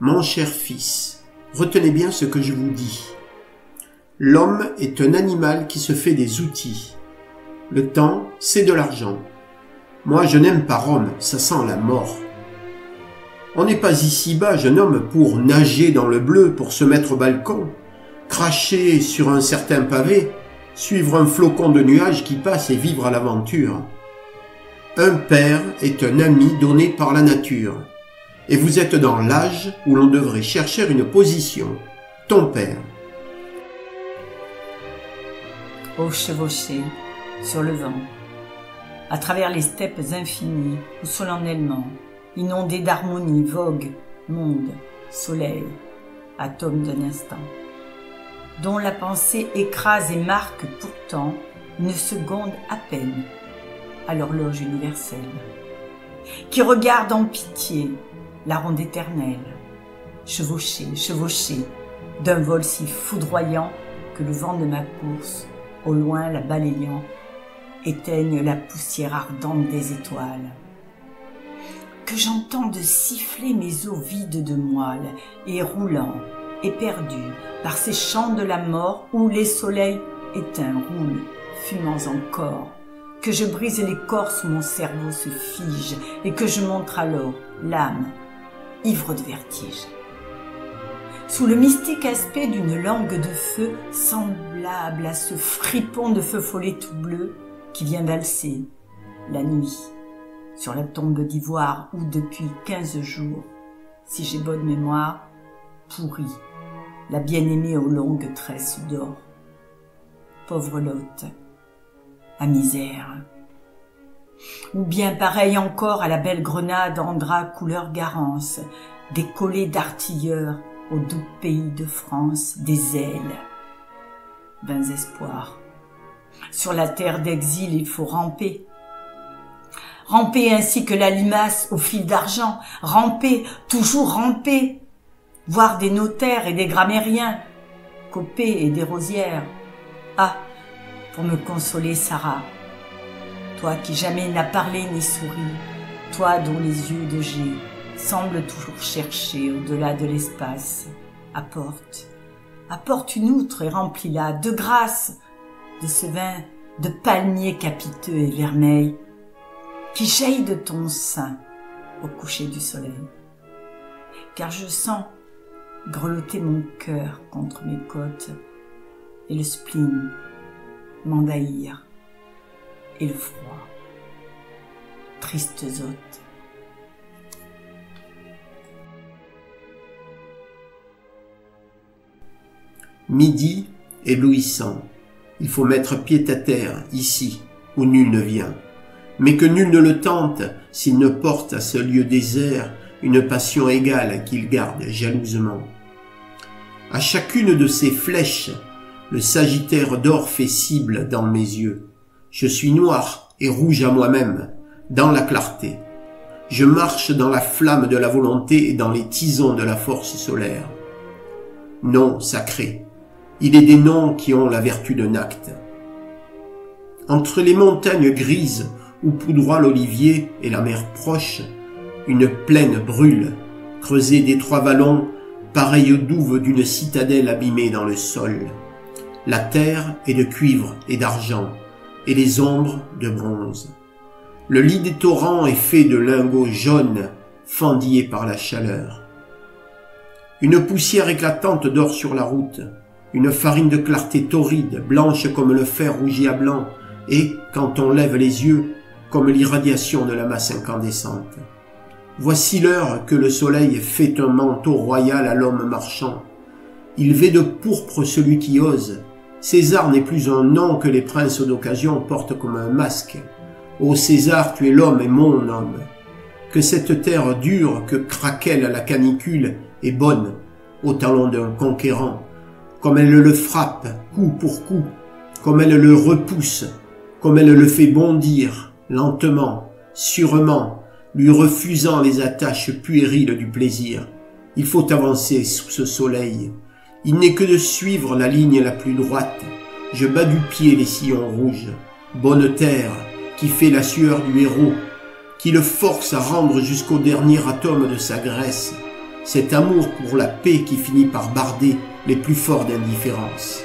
Mon cher fils, retenez bien ce que je vous dis. L'homme est un animal qui se fait des outils. Le temps, c'est de l'argent. Moi, je n'aime pas Rome, ça sent la mort. On n'est pas ici-bas, jeune homme, pour nager dans le bleu, pour se mettre au balcon, cracher sur un certain pavé, suivre un flocon de nuages qui passe et vivre à l'aventure. Un père est un ami donné par la nature. Et vous êtes dans l'âge où l'on devrait chercher une position. Ton père. Ô chevauché, sur le vent, à travers les steppes infinies où solennellement, inondés d'harmonie, vogue, monde, soleil, atome d'un instant, dont la pensée écrase et marque pourtant une seconde à peine à l'horloge universelle, qui regarde en pitié la ronde éternelle, chevauchée, chevauchée, d'un vol si foudroyant que le vent de ma course, au loin la balayant, éteigne la poussière ardente des étoiles. Que j'entende siffler mes os vides de moelle et roulants, éperdus par ces champs de la mort où les soleils éteints roulent, fumants encore, que je brise l'écorce où mon cerveau se fige et que je montre alors l'âme, ivre de vertige. Sous le mystique aspect d'une langue de feu semblable à ce fripon de feu follet tout bleu qui vient valser la nuit sur la tombe d'ivoire où depuis 15 jours, si j'ai bonne mémoire, pourrit la bien-aimée aux longues tresses d'or. Pauvre Lot, à misère. Ou bien pareil encore à la belle grenade en drap couleur Garance, décollée d'artilleurs au doux pays de France, des ailes. Vains espoirs. Sur la terre d'exil, il faut ramper. Ramper ainsi que la limace au fil d'argent. Ramper, toujours ramper. Voir des notaires et des grammairiens, Copé et des rosières. Ah, pour me consoler, Sarah, toi qui jamais n'as parlé ni souri, toi dont les yeux de G semblent toujours chercher au-delà de l'espace, apporte une outre et remplis-la de grâce de ce vin de palmier capiteux et vermeil qui jaillit de ton sein au coucher du soleil. Car je sens grelotter mon cœur contre mes côtes et le spleen m'envahir et le froid. Tristes hôtes. Midi éblouissant. Il faut mettre pied à terre, ici, où nul ne vient. Mais que nul ne le tente s'il ne porte à ce lieu désert une passion égale qu'il garde jalousement. À chacune de ces flèches, le sagittaire d'or fait cible dans mes yeux. Je suis noir et rouge à moi-même, dans la clarté. Je marche dans la flamme de la volonté et dans les tisons de la force solaire. Nom sacré, il est des noms qui ont la vertu d'un acte. Entre les montagnes grises où poudroie l'olivier et la mer proche, une plaine brûle, creusée d'étroits vallons, pareille aux douves d'une citadelle abîmée dans le sol. La terre est de cuivre et d'argent, et les ombres de bronze. Le lit des torrents est fait de lingots jaunes, fendillés par la chaleur. Une poussière éclatante dort sur la route, une farine de clarté torride, blanche comme le fer rougi à blanc, et, quand on lève les yeux, comme l'irradiation de la masse incandescente. Voici l'heure que le soleil fait un manteau royal à l'homme marchand. Il vêt de pourpre celui qui ose. César n'est plus un nom que les princes d'occasion portent comme un masque. Ô César, tu es l'homme et mon homme. Que cette terre dure que craquelle la canicule est bonne au talon d'un conquérant, comme elle le frappe coup pour coup, comme elle le repousse, comme elle le fait bondir, lentement, sûrement, lui refusant les attaches puériles du plaisir. Il faut avancer sous ce soleil. Il n'est que de suivre la ligne la plus droite. Je bats du pied les sillons rouges. Bonne terre, qui fait la sueur du héros, qui le force à rendre jusqu'au dernier atome de sa graisse. cet amour pour la paix qui finit par barder les plus forts d'indifférence.